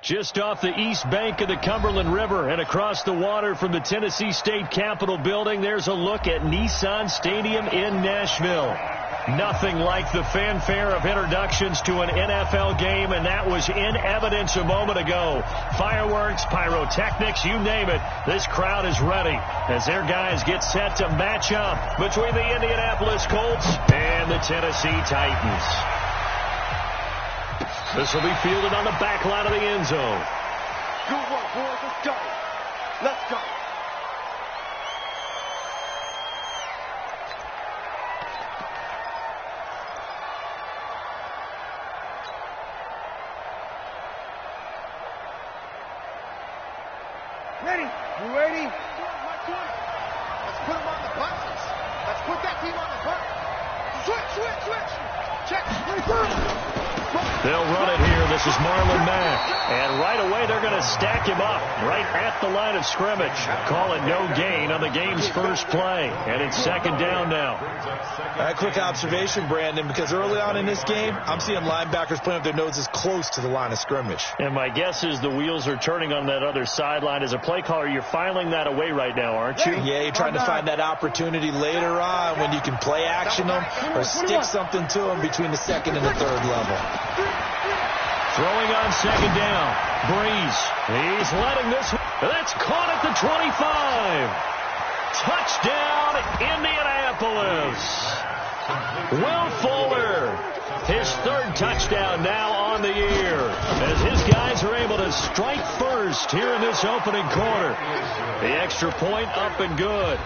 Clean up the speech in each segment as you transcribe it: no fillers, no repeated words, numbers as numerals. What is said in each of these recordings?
Just off the east bank of the Cumberland River and across the water from the Tennessee State Capitol building, there's a look at Nissan Stadium in Nashville. Nothing like the fanfare of introductions to an NFL game, and that was in evidence a moment ago. Fireworks, pyrotechnics, you name it. This crowd is ready as their guys get set to match up between the Indianapolis Colts and the Tennessee Titans. This will be fielded on the back line of the end zone. Good work, boys. Let's go. Let's go. Ready? You ready? Let's put them on the buttons. Let's put that team on the button. Switch. Check. They'll run it here. This is Marlon Mack. And right away, they're going to stack him up right at the line of scrimmage. Call it no gain on the game's first play. And it's second down now. A quick observation, Brandon, because early on in this game, I'm seeing linebackers playing with their noses close to the line of scrimmage. And my guess is the wheels are turning on that other sideline. As a play caller, you're filing that away right now, aren't you? Yeah, you're trying to find that opportunity later on when you can play action them or stick something to them between the second and the third level. Throwing on second down. Breeze. He's letting this. That's caught at the 25. Touchdown, Indianapolis. Will Fuller. His third touchdown now on the year as his guys are able to strike first here in this opening quarter. The extra point up and good.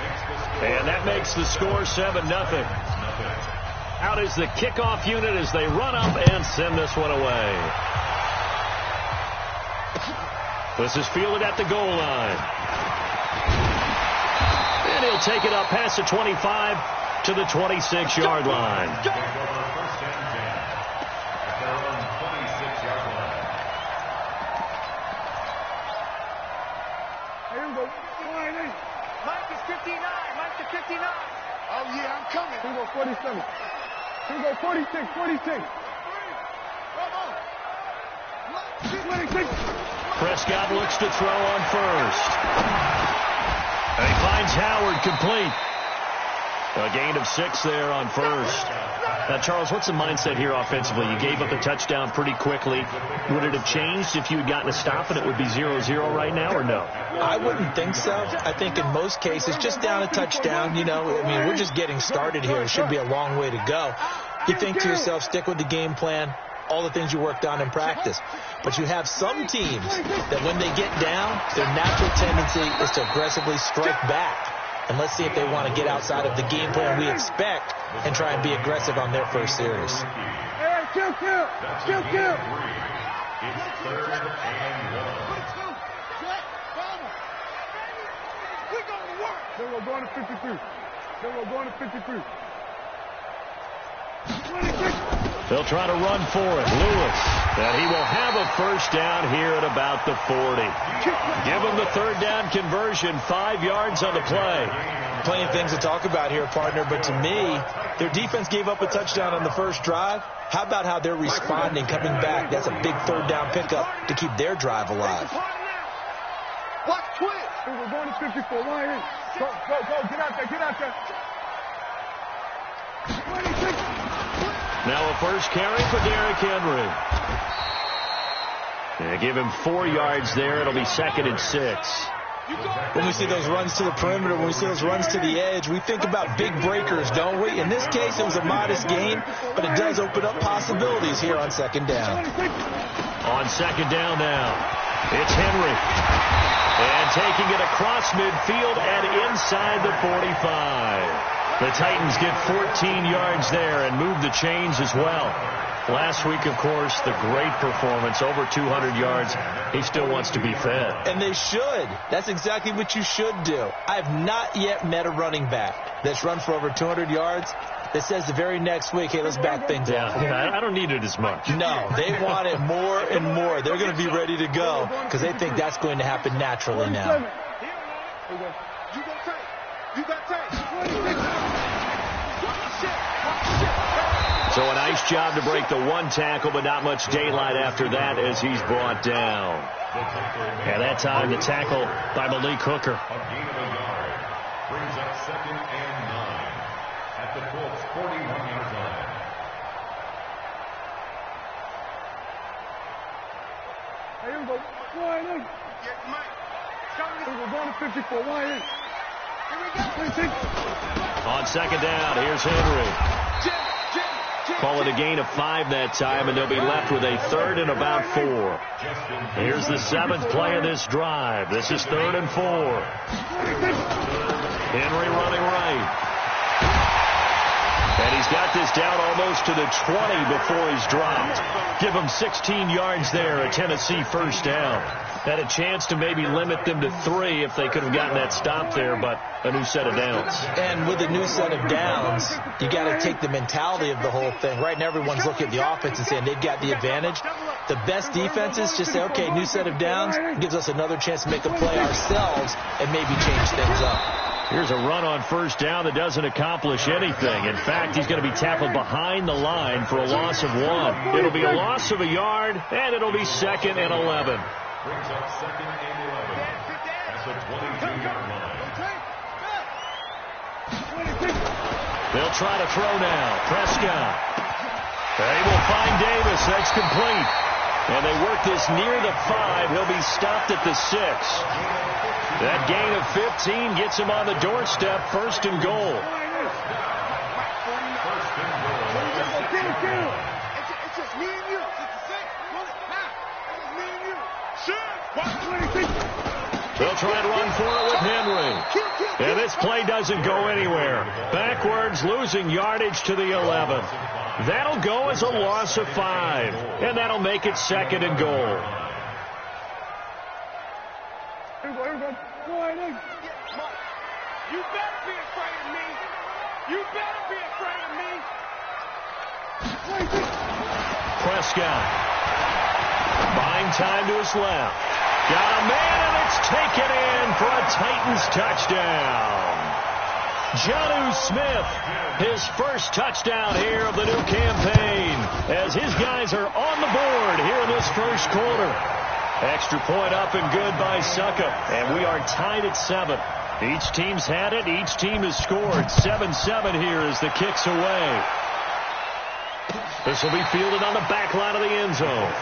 And that makes the score 7-0. Out is the kickoff unit as they run up and send this one away. This is fielded at the goal line. And he'll take it up past the 25 to the 26-yard line. Mike is 59. Mike is 59. Oh, yeah, I'm coming. Here we go, 47. Here we go, 46, 46. Prescott looks to throw on first. And he finds Howard complete. A gain of 6 there on first. Now, Charles, what's the mindset here offensively? You gave up a touchdown pretty quickly. Would it have changed if you had gotten a stop and it would be 0-0 right now, or no? I wouldn't think so. I think in most cases, just down a touchdown, we're just getting started here. It should be a long way to go. You think to yourself, stick with the game plan, all the things you worked on in practice. But you have some teams that when they get down, their natural tendency is to aggressively strike back. And let's see if they want to get outside of the game plan we expect and try and be aggressive on their first series. Hey, kill. It's third and 1. We're going to work. Then we're going to 53. 26. They'll try to run for it. Lewis. And he will have a first down here at about the 40. Give him the third down conversion. 5 yards on the play. Plenty of things to talk about here, partner, but to me, their defense gave up a touchdown on the first drive. How about how they're responding, coming back? That's a big third down pickup to keep their drive alive. Watch twitch. We're going to 54. Line in. Go. Get out there. 26. Now a first carry for Derrick Henry. They give him 4 yards there. It'll be 2nd and 6. When we see those runs to the perimeter, when we see those runs to the edge, we think about big breakers, don't we? In this case, it was a modest gain, but it does open up possibilities here on second down. On second down now, it's Henry. And taking it across midfield and inside the 45. The Titans get 14 yards there and move the chains as well. Last week, of course, the great performance, over 200 yards. He still wants to be fed. And they should. That's exactly what you should do. I have not yet met a running back that's run for over 200 yards that says the very next week, hey, let's back things up. Yeah, I don't need it as much. No, they want it more and more. They're going to be ready to go because they think that's going to happen naturally now. You got tape. So a nice job to break the one tackle, but not much daylight after that as he's brought down. And that time the tackle by Malik Hooker. Brings up 2nd and 9 at the Colts 41-yard line. Hey, here we go. Wide in. Get Mike. Here we go. Down to 54. Wide in. Here we go. On 2nd down, here's Henry. Call it a gain of 5 that time, and they'll be left with a 3rd and about 4. Here's the 7th play of this drive. This is 3rd and 4. Henry running right. And he's got this down almost to the 20 before he's dropped. Give him 16 yards there, a Tennessee first down. Had a chance to maybe limit them to 3 if they could have gotten that stop there, but a new set of downs. And with a new set of downs, you got to take the mentality of the whole thing. Right now, everyone's looking at the offense and saying they've got the advantage. The best defenses just say, okay, new set of downs gives us another chance to make a play ourselves and maybe change things up. Here's a run on first down that doesn't accomplish anything. In fact, he's going to be tackled behind the line for a loss of 1. It'll be a loss of a yard, and it'll be 2nd and 11. Brings up 2nd and 11 at the 22-yard line. They'll try to throw now. Prescott. They will find Davis. That's complete. And they work this near the 5. He'll be stopped at the 6. That gain of 15 gets him on the doorstep. 1st and goal. It's just me and you. It's the same. It's just me and you. They'll try and run for it with Henry. And this play doesn't go anywhere. Backwards, losing yardage to the 11. That'll go as a loss of 5. And that'll make it 2nd and goal. Here we go. Here we go. Wide in. You better be afraid of me. You better be afraid of me. Prescott. Buying time to his left. Got a man, and it's taken in for a Titans touchdown. Jonnu Smith, his first touchdown here of the new campaign, as his guys are on the board here in this first quarter. Extra point up and good by Succa, and we are tied at 7. Each team's had it. Each team has scored. 7-7 here as the kick's away. This will be fielded on the back line of the end zone.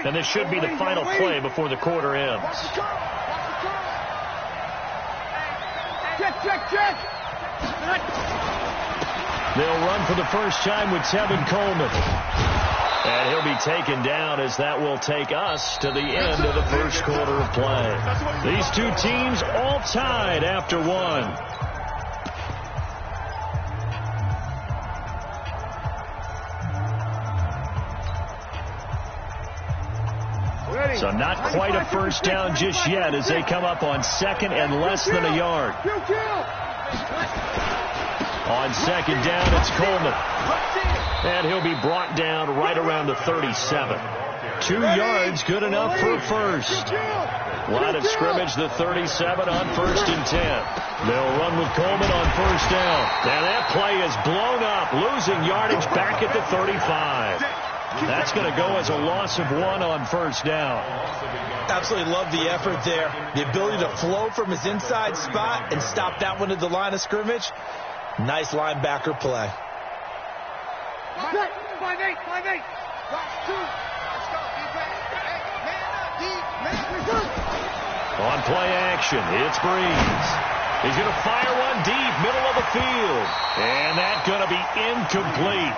And this should be the final play before the quarter ends. Check. They'll run for the first time with Tevin Coleman. And he'll be taken down as that will take us to the end of the first quarter of play. These two teams all tied after 1. So not quite a first down just yet as they come up on 2nd and less than a yard. On 2nd down, it's Coleman. And he'll be brought down right around the 37. 2 yards, good enough for a first. Line of scrimmage, the 37 on 1st and 10. They'll run with Coleman on first down. And that play is blown up, losing yardage back at the 35. That's going to go as a loss of 1 on first down. Absolutely love the effort there. The ability to flow from his inside spot and stop that one at the line of scrimmage. Nice linebacker play. 5-8. On play action, it's Breeze. He's going to fire one deep, middle of the field. And that's going to be incomplete.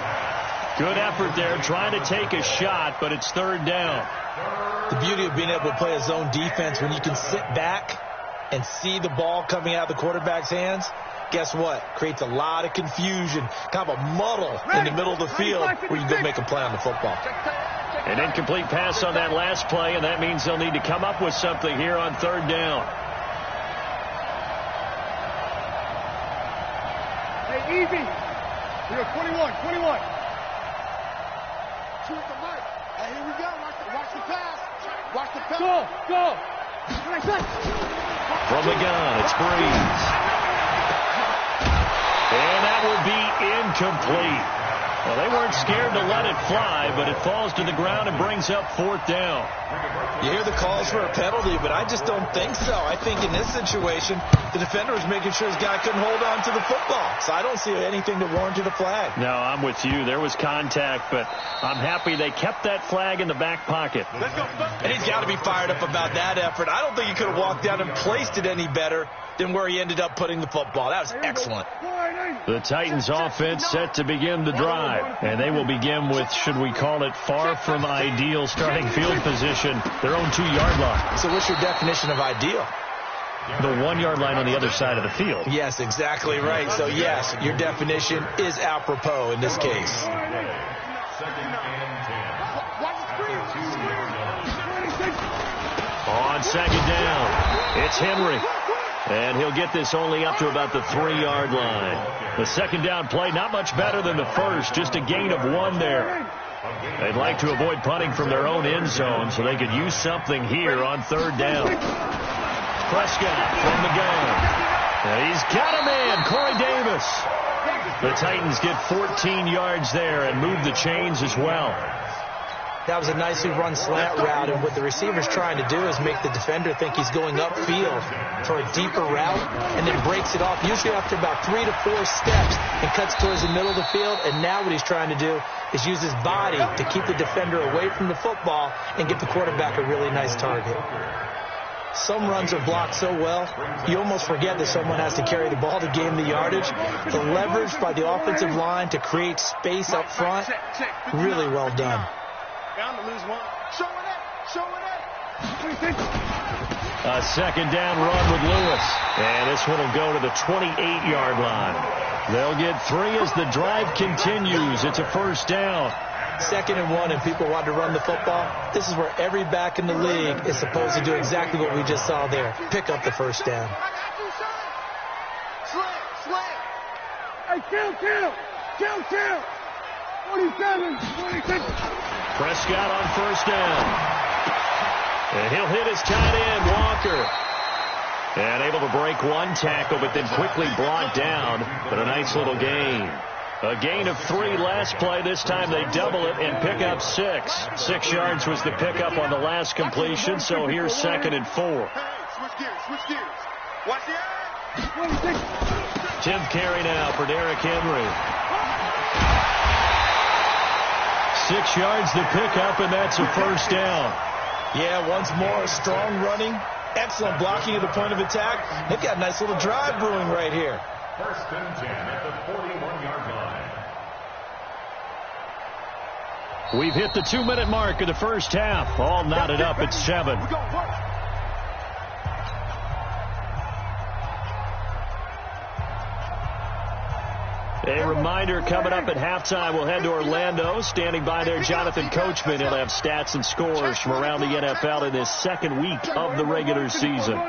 Good effort there, trying to take a shot, but it's 3rd down. The beauty of being able to play a zone defense when you can sit back and see the ball coming out of the quarterback's hands, guess what? Creates a lot of confusion, kind of a muddle in the middle of the field where you go make a play on the football. An incomplete pass on that last play, and that means they'll need to come up with something here on 3rd down. Hey, easy. You're 21, 21. Shoot the mic. Hey, here we go. Watch the pass. Watch the pass. Go. From the gun, it's Breeze. And that will be incomplete. Well, they weren't scared to let it fly, but it falls to the ground and brings up 4th down. You hear the calls for a penalty, but I just don't think so. I think in this situation, the defender was making sure his guy couldn't hold on to the football. So I don't see anything that warranted a flag. No, I'm with you. There was contact, but I'm happy they kept that flag in the back pocket. And he's got to be fired up about that effort. I don't think he could have walked down and placed it any better than where he ended up putting the football. That was excellent. The Titans offense set to begin the drive, and they will begin with, should we call it, far from ideal starting field position, their own 2-yard line. So what's your definition of ideal? The 1-yard line on the other side of the field. Yes, exactly right. So yes, your definition is apropos in this case. Second and 10. On second down, it's Henry. And he'll get this only up to about the 3-yard line. The second down play, not much better than the first, just a gain of 1 there. They'd like to avoid punting from their own end zone so they could use something here on 3rd down. Prescott from the gun. And he's got him in, Corey Davis. The Titans get 14 yards there and move the chains as well. That was a nicely run slant route, and what the receiver's trying to do is make the defender think he's going upfield for a deeper route, and then breaks it off, usually after about 3 to 4 steps, and cuts towards the middle of the field. And now what he's trying to do is use his body to keep the defender away from the football and get the quarterback a really nice target. Some runs are blocked so well, you almost forget that someone has to carry the ball to gain the yardage. The leverage by the offensive line to create space up front, really well done. Down to lose 1. Show it. A second down run with Lewis. And this one will go to the 28-yard line. They'll get 3 as the drive continues. It's a 1st down. 2nd and 1, and people want to run the football. This is where every back in the league is supposed to do exactly what we just saw there. Pick up the 1st down. Slam. Hey, kill. 27, 26. Prescott on 1st down. And he'll hit his tight end, Walker. And able to break 1 tackle, but then quickly brought down. But a nice little gain. A gain of 3 last play. This time they double it and pick up 6. 6 yards was the pickup on the last completion, so here's 2nd and 4. Switch gears. Watch the eye. 10th carry now for Derrick Henry. 6 yards the pickup, and that's a 1st down. Yeah, once more, strong running, excellent blocking at the point of attack. They've got a nice little drive brewing right here. 1st and 10 at the 41-yard line. We've hit the 2-minute mark of the first half. All knotted up at 7. A reminder, coming up at halftime, we'll head to Orlando. Standing by there, Jonathan Coachman. He'll have stats and scores from around the NFL in this 2nd week of the regular season.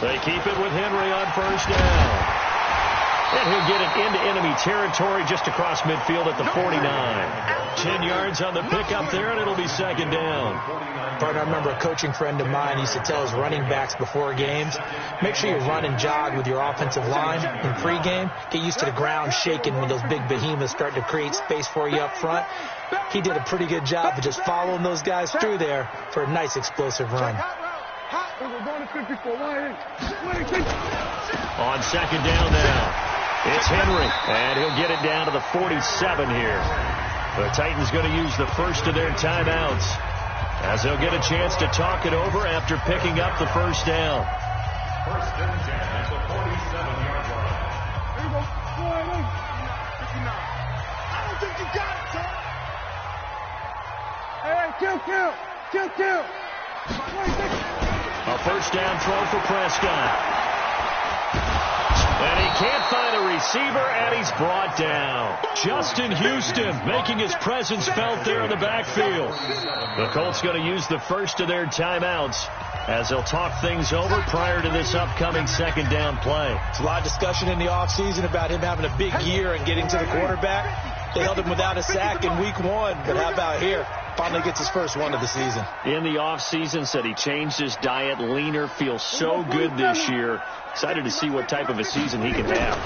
They keep it with Henry on 1st down. And he'll get it into enemy territory just across midfield at the 49. 10 yards on the pickup there, and it'll be 2nd down. Partner, I remember a coaching friend of mine used to tell his running backs before games, make sure you run and jog with your offensive line in pregame. Get used to the ground shaking when those big behemoths start to create space for you up front. He did a pretty good job of just following those guys through there for a nice explosive run. On 2nd down now, it's Henry, and he'll get it down to the 47 here. The Titans going to use the first of their timeouts as they'll get a chance to talk it over after picking up the 1st down. 1st and 10 at the 47-yard line. There you go. 59. I don't think you got it, son. Hey, kill. A 1st down throw for Prescott. And he can't find a receiver, and he's brought down. Justin Houston making his presence felt there in the backfield. The Colts going to use the first of their timeouts as they'll talk things over prior to this upcoming second down play. There's a lot of discussion in the offseason about him having a big year and getting to the quarterback. They held him without a sack in week 1, but how about here? Finally gets his first one of the season. In the offseason, said he changed his diet, leaner, feels so good this year. Excited to see what type of a season he can have.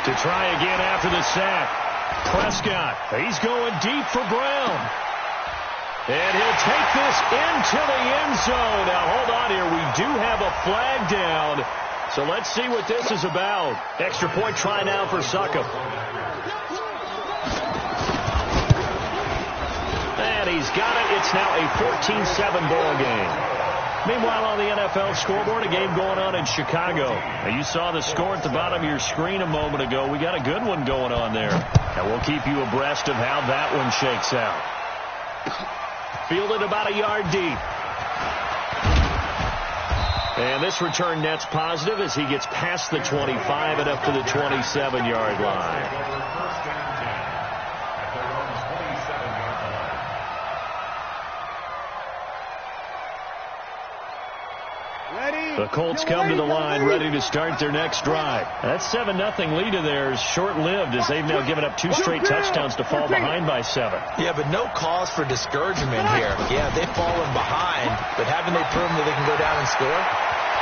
To try again after the sack. Prescott, he's going deep for Brown. And he'll take this into the end zone. Now, hold on here. We do have a flag down. So let's see what this is about. Extra point try now for Succop. And he's got it. It's now a 14-7 ball game. Meanwhile, on the NFL scoreboard, a game going on in Chicago. Now, you saw the score at the bottom of your screen a moment ago. We got a good one going on there. And we'll keep you abreast of how that one shakes out. Fielded about a yard deep. And this return net's positive as he gets past the 25 and up to the 27-yard line. The Colts come to the line ready to start their next drive. That 7-0 lead of theirs short-lived as they've now given up 2 straight touchdowns to fall behind by 7. Yeah, but no cause for discouragement here. Yeah, they've fallen behind, but haven't they proven that they can go down and score?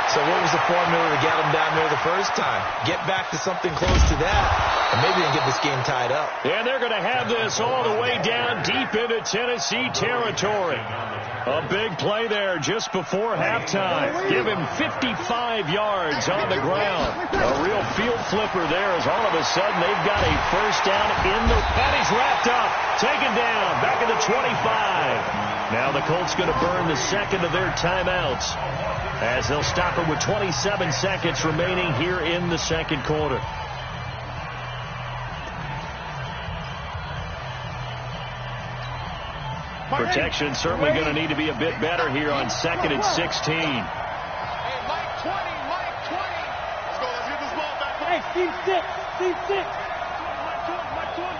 So what was the formula to get them down there the first time? Get back to something close to that, and maybe they can get this game tied up. And they're going to have this all the way down deep into Tennessee territory. A big play there just before halftime. Give him 55 yards on the ground. A real field flipper there as all of a sudden they've got a first down in the... And he's wrapped up. Taken down. Back at the 25. Now the Colts going to burn the second of their timeouts as they'll stop it with 27 seconds remaining here in the second quarter. Protection certainly going to need to be a bit better here on 2nd and 16. Hey, Mike 20, Mike 20. Let's go, let's get this ball back. Hey, Steve 6, Steve 6. Mike 20.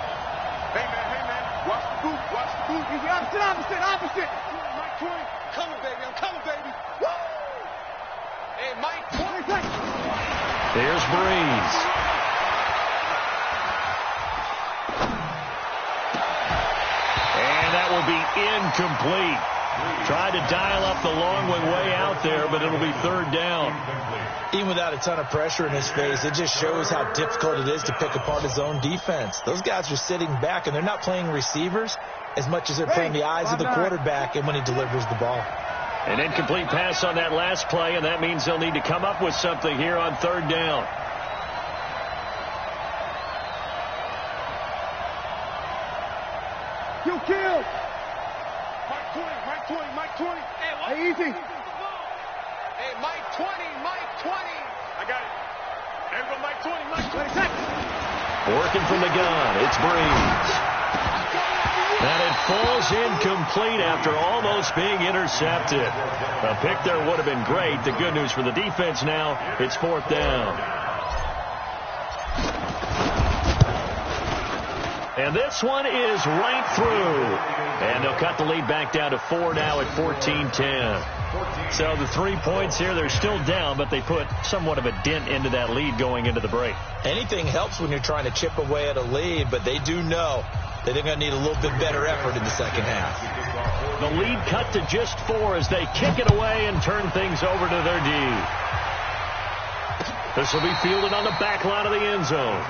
Hey, man, watch the boot, watch the boot. Easy, opposite. Mike 20. I'm coming, baby. Woo! Hey, Mike 20. There's Breeze. And that will be incomplete. Tried to dial up the long one way out there, but it'll be 3rd down. Even without a ton of pressure in his face, it just shows how difficult it is to pick apart his own defense. Those guys are sitting back, and they're not playing receivers as much as they're playing the eyes of the quarterback and when he delivers the ball. An incomplete pass on that last play, and that means they'll need to come up with something here on 3rd down. You kill. Mike 20. Hey, easy. Hey, Mike 20. I got it. Everyone, Mike 20. Working from the gun, it's Breeze. And it falls incomplete after almost being intercepted. A pick there would have been great. The good news for the defense now, it's 4th down. And this one is right through. And they'll cut the lead back down to 4 now at 14-10. So the 3 points here, they're still down, but they put somewhat of a dent into that lead going into the break. Anything helps when you're trying to chip away at a lead, but they do know that they're going to need a little bit better effort in the second half. The lead cut to just 4 as they kick it away and turn things over to their D. This will be fielded on the back line of the end zone.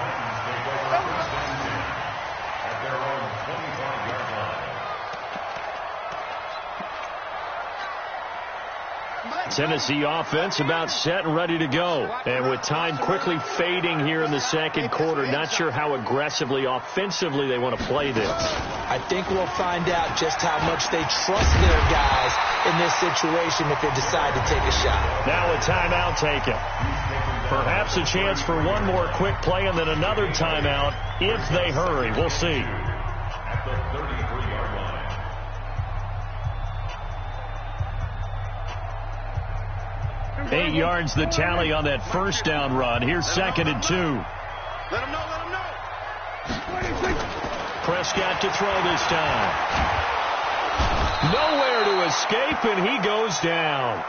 Tennessee offense about set and ready to go. And with time quickly fading here in the second quarter, not sure how aggressively, offensively they want to play this. I think we'll find out just how much they trust their guys in this situation if they decide to take a shot. Now a timeout taken. Perhaps a chance for one more quick play and then another timeout if they hurry. We'll see. At the 33-yard line. 8 yards the tally on that first down run. Here's 2nd and 2. Let him know. Prescott to throw this time. Nowhere to escape, and he goes down.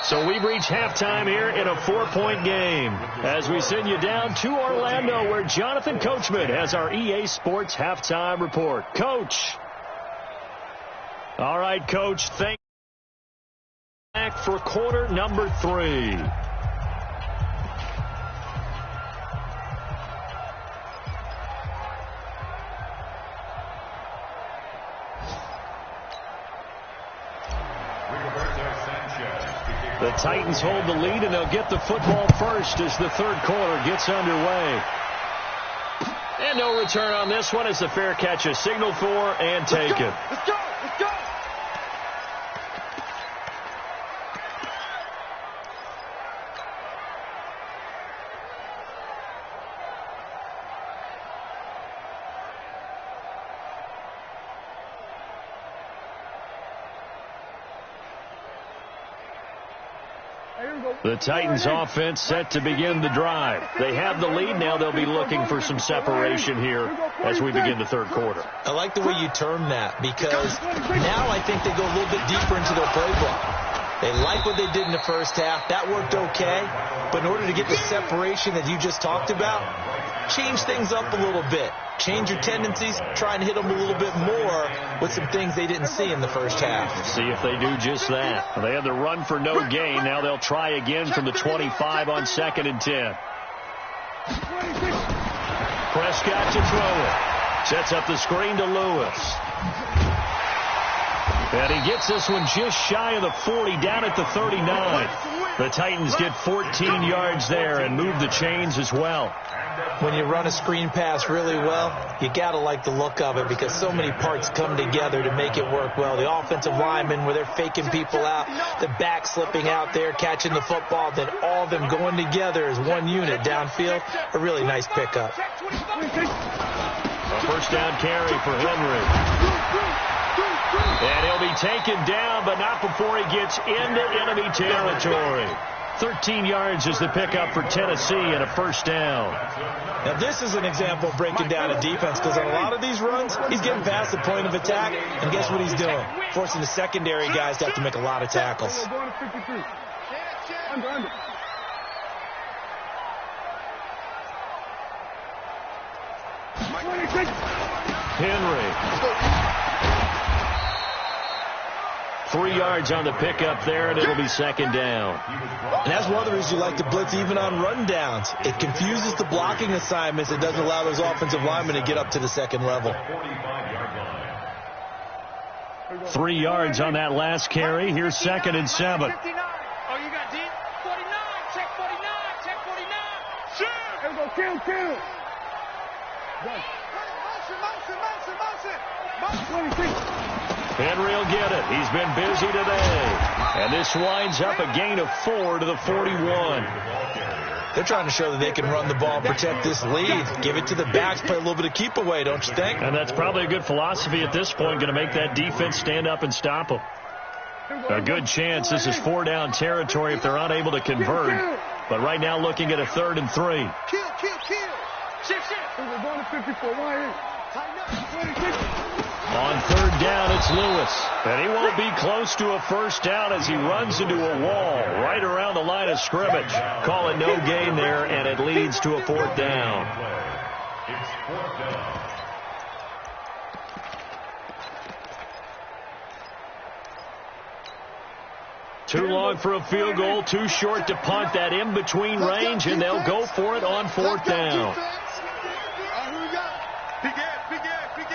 So we've reached halftime here in a 4-point game as we send you down to Orlando, where Jonathan Coachman has our EA Sports halftime report. Coach. All right, Coach. Thank you. Back for quarter number 3. The Titans hold the lead, and they'll get the football first as the third quarter gets underway. And no return on this one as the fair catch is signaled for and taken. Let's go! Let's go! The Titans offense set to begin the drive. They have the lead. Now they'll be looking for some separation here as we begin the third quarter. I like the way you term that, because now I think they go a little bit deeper into their playbook. They like what they did in the first half. That worked okay. But in order to get the separation that you just talked about, change things up a little bit. Change your tendencies, try and hit them a little bit more with some things they didn't see in the first half. See if they do just that. They had the run for no gain. Now they'll try again from the 25 on 2nd and 10. Prescott to throw it. Sets up the screen to Lewis. And he gets this one just shy of the 40, down at the 39. The Titans get 14 yards there and move the chains as well. When you run a screen pass really well, you got to like the look of it, because so many parts come together to make it work well. The offensive linemen, where they're faking people out, the back slipping out there, catching the football, then all of them going together as one unit downfield. A really nice pickup. A first down carry for Henry. And he'll be taken down, but not before he gets into enemy territory. 13 yards is the pickup for Tennessee and a first down. Now, this is an example of breaking down a defense, because on a lot of these runs, he's getting past the point of attack, and guess what he's doing? Forcing the secondary guys to have to make a lot of tackles. Henry. 3 yards on the pickup there, and it'll be second down. And that's one of the reasons you like to blitz even on run downs. It confuses the blocking assignments. It doesn't allow those offensive linemen to get up to the second level. 3 yards on that last carry. Here's 2nd and 7. Oh, you got deep? 49. Check 49. Check 49. Shoot! Here we go. Kill. Motion. 26. Henry will get it. He's been busy today. And this winds up a gain of 4 to the 41. They're trying to show that they can run the ball and protect this lead. Give it to the backs, play a little bit of keep away, don't you think? And that's probably a good philosophy at this point, going to make that defense stand up and stop them. A good chance this is 4 down territory if they're unable to convert. But right now looking at a 3rd and 3. Kill. Shift. We're going to 54. Why here? Tighten up. 26. On 3rd down, it's Lewis. And he won't be close to a first down as he runs into a wall right around the line of scrimmage. Call it no gain there, and it leads to a 4th down. It's 4th down. Too long for a field goal, too short to punt. That in-between range, and they'll go for it on 4th down. Who we got? Begin.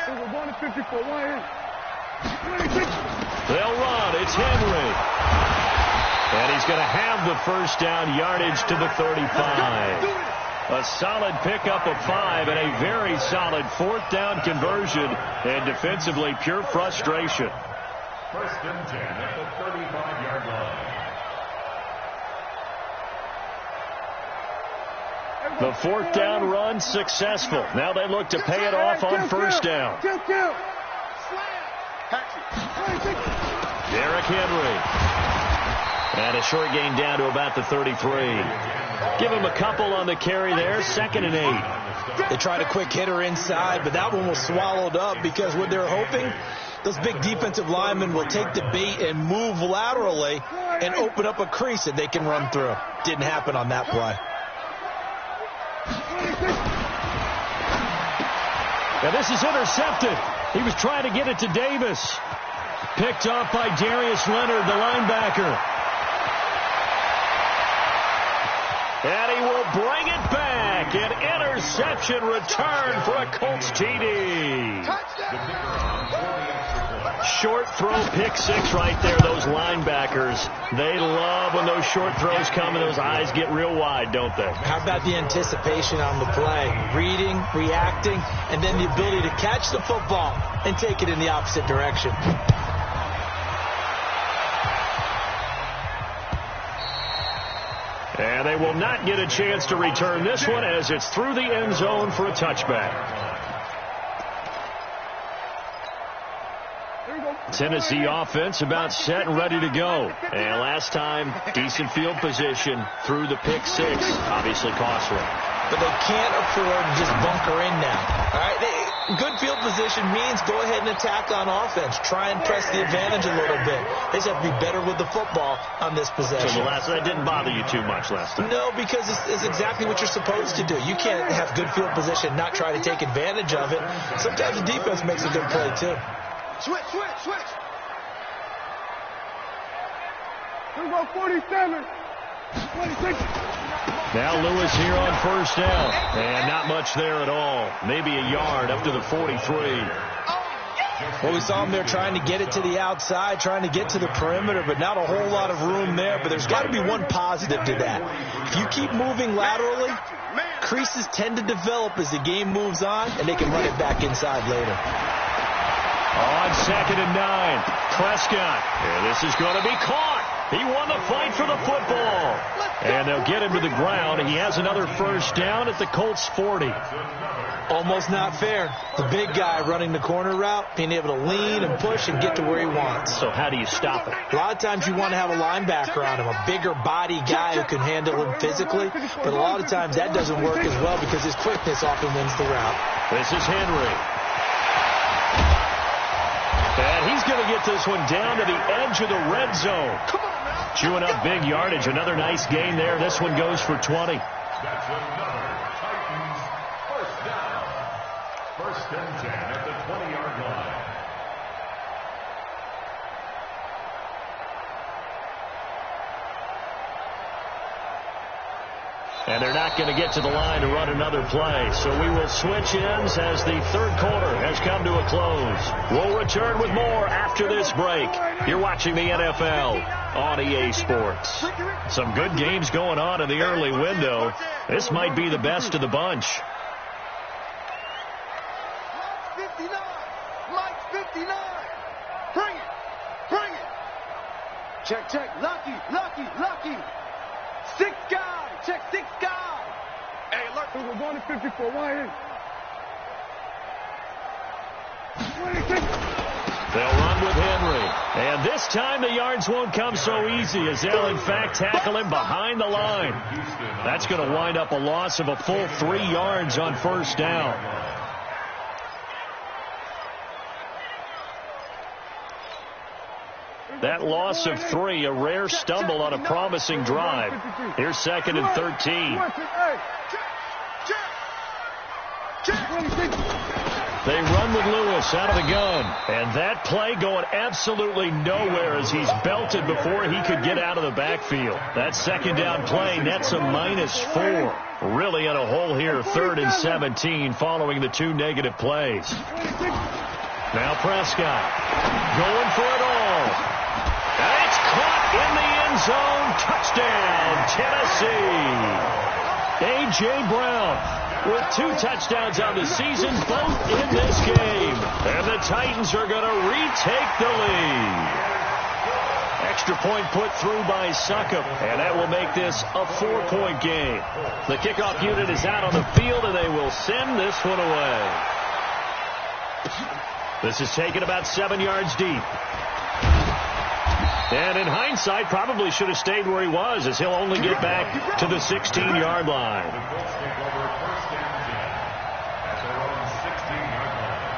We're going to 54. Why here? 26. They'll run. It's Henry. And he's going to have the first down, yardage to the 35. A solid pickup of 5 and a very solid 4th down conversion. And defensively, pure frustration. 1st and 10 at the 35-yard line. The 4th down run successful. Now they look to pay it off on first down. Kill. Derrick Henry. And a short gain down to about the 33. Give him a couple on the carry there. 2nd and 8. They tried a quick hitter inside, but that one was swallowed up because what they're hoping Those big defensive linemen will take the bait and move laterally and open up a crease that they can run through. Didn't happen on that play. Now this is intercepted. He was trying to get it to Davis. Picked off by Darius Leonard, the linebacker. And he will bring it back. An interception return for a Colts TD. Short throw, pick six right there. Those linebackers, they love when those short throws come and those eyes get real wide, don't they? How about the anticipation on the play? Reading, reacting, and then the ability to catch the football and take it in the opposite direction. And they will not get a chance to return this one as it's through the end zone for a touchback. Tennessee offense about set and ready to go. And last time, decent field position through the pick six. Obviously costly. But they can't afford to just bunker in now. All right, good field position means go ahead and attack on offense. Try and press the advantage a little bit. They just have to be better with the football on this possession. So that didn't bother you too much last time? No, because it's exactly what you're supposed to do. You can't have good field position and not try to take advantage of it. Sometimes the defense makes a good play, too. Switch. Here we go, 47. 26. Now Lewis here on first down. And not much there at all. Maybe a yard up to the 43. Well, we saw him there trying to get it to the outside, trying to get to the perimeter, but not a whole lot of room there. But there's got to be one positive to that. If you keep moving laterally, creases tend to develop as the game moves on, and they can run it back inside later. On 2nd and 9, Prescott. And this is going to be caught. He won the fight for the football. And they'll get him to the ground. He has another first down at the Colts 40. Almost not fair. The big guy running the corner route, being able to lean and push and get to where he wants. So how do you stop it? A lot of times you want to have a linebacker on him, a bigger body guy who can handle him physically. But a lot of times that doesn't work as well because his quickness often wins the route. This is Henry. And he's going to get this one down to the edge of the red zone. Chewing up big yardage. Another nice gain there. This one goes for 20. That's another Titans first down. 1st and 10 at the 20-yard line. And they're not going to get to the line to run another play. So we will switch ends as the third quarter has come to a close. We'll return with more after this break. You're watching the NFL on EA Sports. Some good games going on in the early window. This might be the best of the bunch. Mike 59. Bring it. Check. Lucky. 6 guys. Check 6 guys. Hey, alert. We're going to 54. Why in? 26. They'll run with Henry. And this time the yards won't come so easy as they'll, in fact, tackle him behind the line. That's going to wind up a loss of a full 3 yards on first down. That loss of 3, a rare stumble on a promising drive. Here's 2nd and 13. They run with Lewis out of the gun. And that play going absolutely nowhere as he's belted before he could get out of the backfield. That 2nd down play nets a -4. Really in a hole here, 3rd and 17 following the 2 negative plays. Now Prescott going for it all. And it's caught in the end zone. Touchdown, Tennessee. A.J. Brown with 2 touchdowns on the season, both in this game. And the Titans are going to retake the lead. Extra point put through by Succop, and that will make this a 4-point game. The kickoff unit is out on the field, and they will send this one away. This is taken about 7 yards deep. And in hindsight, probably should have stayed where he was, as he'll only get back to the 16-yard line. The Colts take over 1st and 10 at their own 16-yard line.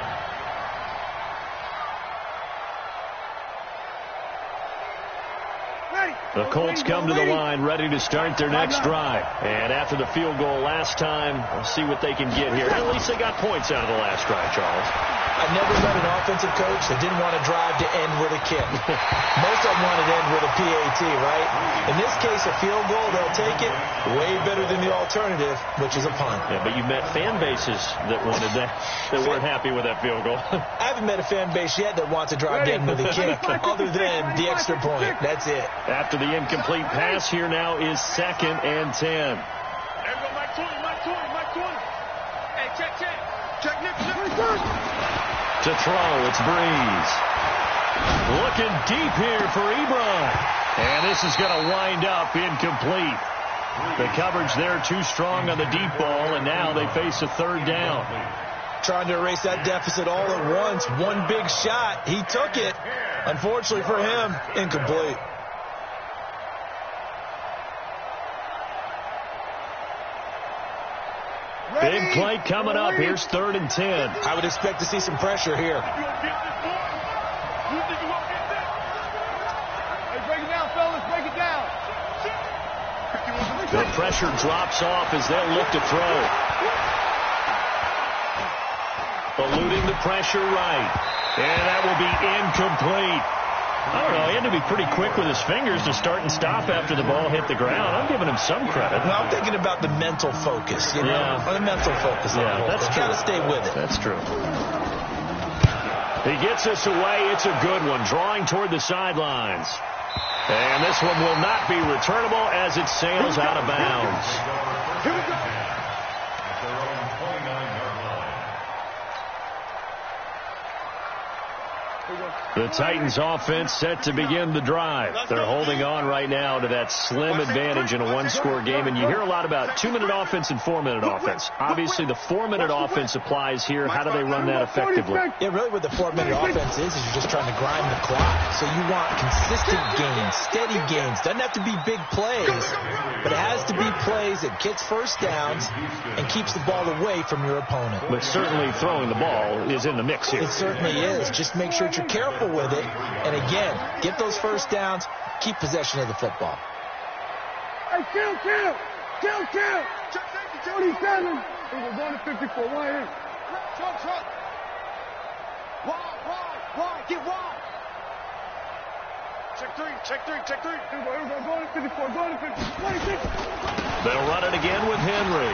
6 The Colts come to the line ready to start their next drive. And after the field goal last time, we'll see what they can get here. At least they got points out of the last drive, Charles. I never met an offensive coach that didn't want to drive to end with a kick. Most of them wanted to end with a PAT, right? In this case, a field goal, they'll take it. Way better than the alternative, which is a punt. Yeah, but you met fan bases that wanted that weren't happy with that field goal. I haven't met a fan base yet that wants to drive to end with a kick, other than the extra point. That's it. After the incomplete pass, here now is 2nd and 10. There we go, Mike 20. Hey, check, Nick. To throw, it's Breeze. Looking deep here for Ebron. And this is going to wind up incomplete. The coverage there too strong on the deep ball, and now they face a 3rd down. Trying to erase that deficit all at once. One big shot. He took it. Unfortunately for him, incomplete. Big play coming up. Here's 3rd and 10. I would expect to see some pressure here. Hey, break it down, fellas. Break it down. The pressure drops off as they'll look to throw. Eluding the pressure right. And that will be incomplete. I don't know. He had to be pretty quick with his fingers to start and stop after the ball hit the ground. I'm giving him some credit. Well, I'm thinking about the mental focus, you know? Yeah. Or the mental focus. Yeah, that's true. Got to stay with it. That's true. He gets us away. It's a good one. Drawing toward the sidelines. And this one will not be returnable as it sails out of bounds. Here we go. The Titans offense set to begin the drive. They're holding on right now to that slim advantage in a one-score game. And you hear a lot about 2-minute offense and 4-minute offense. Obviously, the 4-minute offense applies here. How do they run that effectively? Yeah, really what the 4-minute offense is you're just trying to grind the clock. So you want consistent gains, steady gains. Doesn't have to be big plays, but it has to be plays that gets first downs and keeps the ball away from your opponent. But certainly throwing the ball is in the mix here. It certainly is. Just make sure that you're careful with it. And again, get those first downs, keep possession of the football. Hey, kill. 27. We're going to 54. Wide in. Truck. Wide. Get wide. Check three. Here we go. Going to 54. Going to 50. 26. They'll run it again with Henry.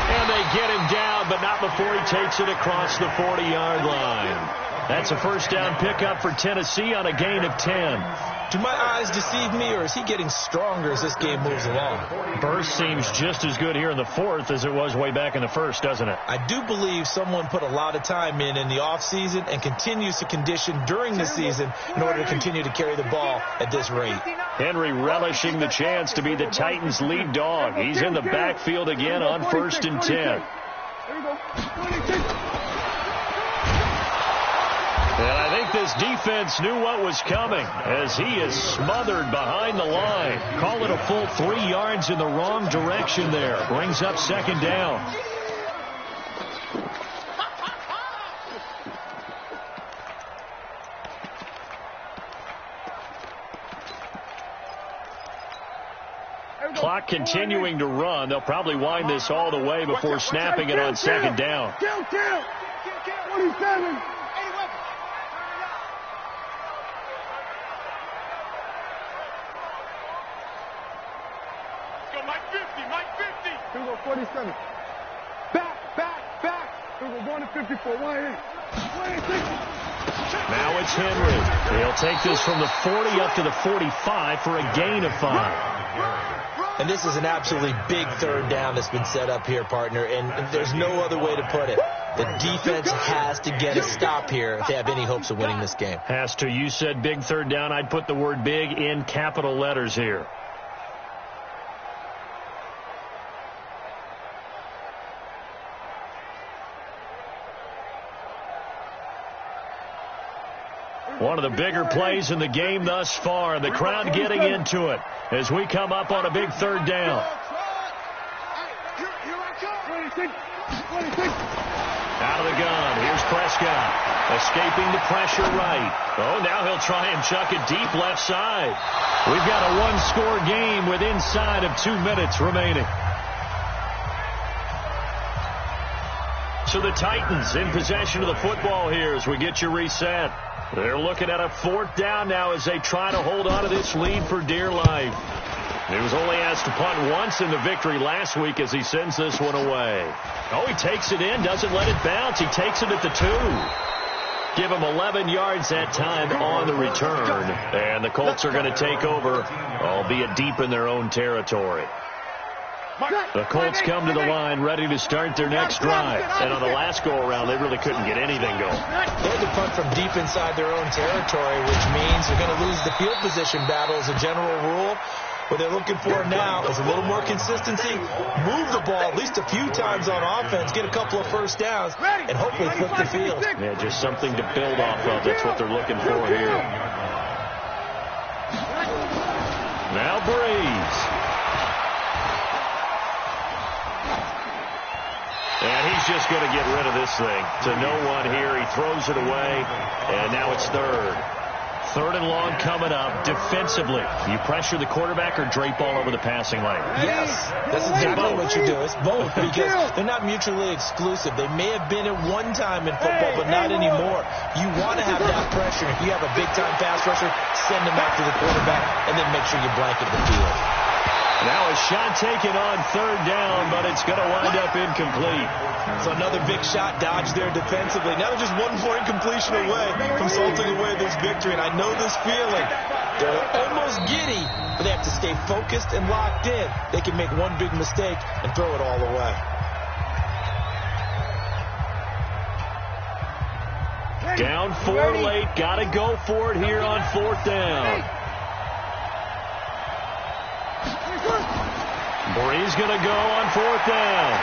And they get him down, but not before he takes it across the 40-yard line. That's a first down pickup for Tennessee on a gain of 10. Do my eyes deceive me, or is he getting stronger as this game moves along? Burst seems just as good here in the 4th as it was way back in the 1st, doesn't it? I do believe someone put a lot of time in the offseason and continues to condition during the season in order to continue to carry the ball at this rate. Henry relishing the chance to be the Titans' lead dog. He's in the backfield again on 1st and 10. Here we go. 26. And I think this defense knew what was coming as he is smothered behind the line. Call it a full 3 yards in the wrong direction there. Brings up 2nd down. Clock continuing to run. They'll probably wind this all the way before snapping it on 2nd down. Kill. 27. Here we go, 47. Back. Here we go, going to 54. Wide in. 26. Now it's Henry. He'll take this from the 40 up to the 45 for a gain of 5. And this is an absolutely big 3rd down that's been set up here, partner, and there's no other way to put it. The defense has to get a stop here if they have any hopes of winning this game. Has to. You said big 3rd down. I'd put the word big in capital letters here. One of the bigger plays in the game thus far. The crowd getting into it as we come up on a big 3rd down. Here I come. 26. 26. Out of the gun. Here's Prescott. Escaping the pressure right. Oh, now he'll try and chuck it deep left side. We've got a one-score game with inside of 2 minutes remaining. So the Titans in possession of the football here as we get you reset. They're looking at a 4th down now as they try to hold on to this lead for dear life. He was only asked to punt once in the victory last week as he sends this one away. Oh, he takes it in, doesn't let it bounce. He takes it at the 2. Give him 11 yards that time on the return. And the Colts are going to take over, albeit deep in their own territory. The Colts come to the line ready to start their next drive. And on the last go-around, they really couldn't get anything going. They had to punt from deep inside their own territory, which means they're going to lose the field position battle as a general rule. What they're looking for now is a little more consistency, move the ball at least a few times on offense, get a couple of first downs, and hopefully flip the field. Yeah, just something to build off of. That's what they're looking for here. Now Breeze. And he's just going to get rid of this thing. To no one here. He throws it away, and now it's 3rd. 3rd and long coming up. Defensively, you pressure the quarterback or drape all over the passing lane? Yes, that's exactly what you do. It's both because they're not mutually exclusive. They may have been at one time in football, but not anymore. You want to have that pressure. If you have a big-time pass rusher, send him after the quarterback, and then make sure you blanket the field. Now a shot taken on 3rd down, but it's going to wind up incomplete. So another big shot dodged there defensively. Now they're just 1 point completion away from salting away this victory. And I know this feeling. They're almost giddy, but they have to stay focused and locked in. They can make one big mistake and throw it all away. Down 4 late. Got to go for it here on 4th down. Breeze going to go on 4th down.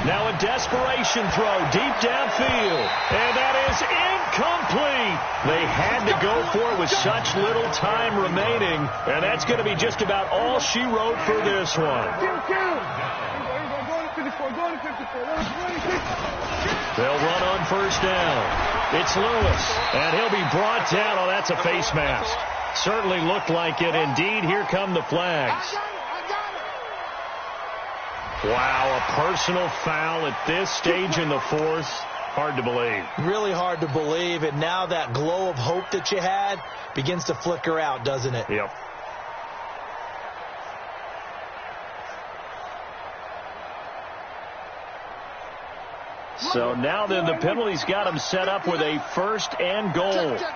Now a desperation throw deep downfield. And that is incomplete. They had to go for it with such little time remaining. And that's going to be just about all she wrote for this one. They'll run on 1st down. It's Lewis. And he'll be brought down. Oh, that's a face mask. Certainly looked like it. Indeed, here come the flags. Wow, a personal foul at this stage in the 4th. Hard to believe. Really hard to believe. And now that glow of hope that you had begins to flicker out, doesn't it? Yep. So now then the penalty's got him set up with a 1st and goal. Check.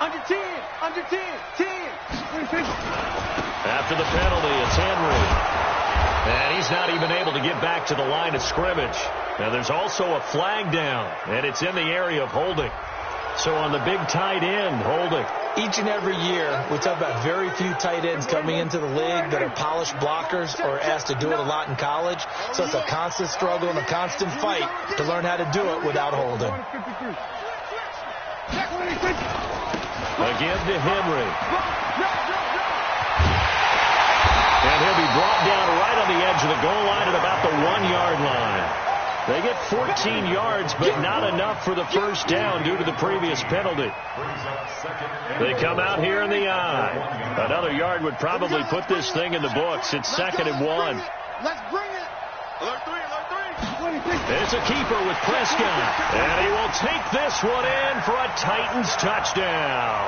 Under 10. 10. After the penalty, it's Henry. And he's not even able to get back to the line of scrimmage. Now there's also a flag down, and it's in the area of holding. So on the big tight end, holding. Each and every year, we talk about very few tight ends coming into the league that are polished blockers or asked to do it a lot in college. So it's a constant struggle and a constant fight to learn how to do it without holding. Again to Henry. And he'll be brought down right on the edge of the goal line at about the 1-yard line. They get 14 yards, but not enough for the 1st down due to the previous penalty. They come out here in the eye. Another yard would probably put this thing in the books. It's 2nd and 1. Let's bring it. Alert 3. It's a keeper with Prescott. And he will take this one in for a Titans touchdown.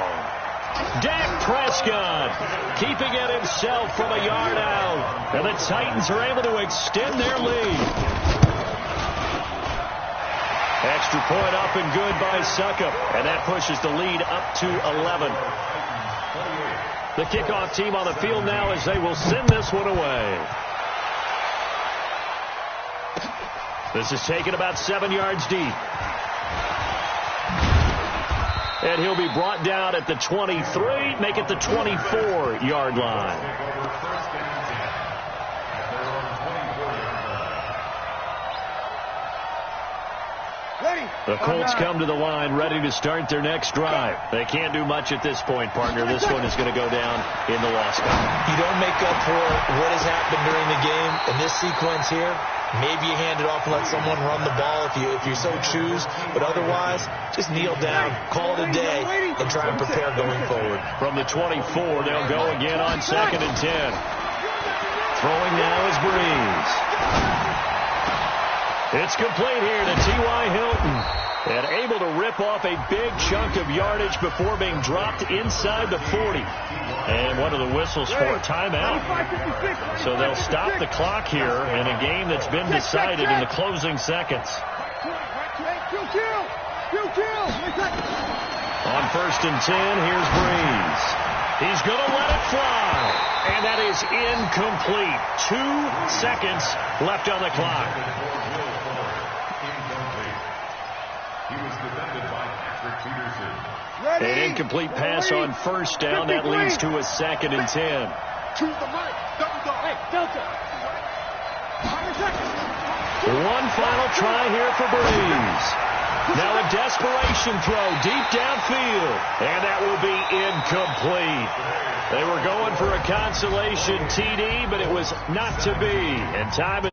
Dak Prescott keeping it himself from a yard out. And the Titans are able to extend their lead. Extra point up and good by Suckup. And that pushes the lead up to 11. The kickoff team on the field now as they will send this one away. This is taken about 7 yards deep. And he'll be brought down at the 23, make it the 24-yard line. The Colts come to the line ready to start their next drive. They can't do much at this point, partner. This one is going to go down in the loss column. You don't make up for what has happened during the game. In this sequence here, maybe you hand it off and let someone run the ball if you so choose. But otherwise, just kneel down, call it a day, and try and prepare going forward. From the 24, they'll go again on 2nd and 10. Throwing now is Breeze. It's complete here to T.Y. Hilton. And able to rip off a big chunk of yardage before being dropped inside the 40. And what are the whistles for? Timeout. So they'll stop the clock here in a game that's been decided in the closing seconds. On 1st and 10, here's Breeze. He's going to let it fly. And that is incomplete. 2 seconds left on the clock. An incomplete pass on 1st down. That leads to a 2nd and 10. One final try here for Breeze. Now a desperation throw deep downfield. And that will be incomplete. They were going for a consolation TD, but it was not to be. And time is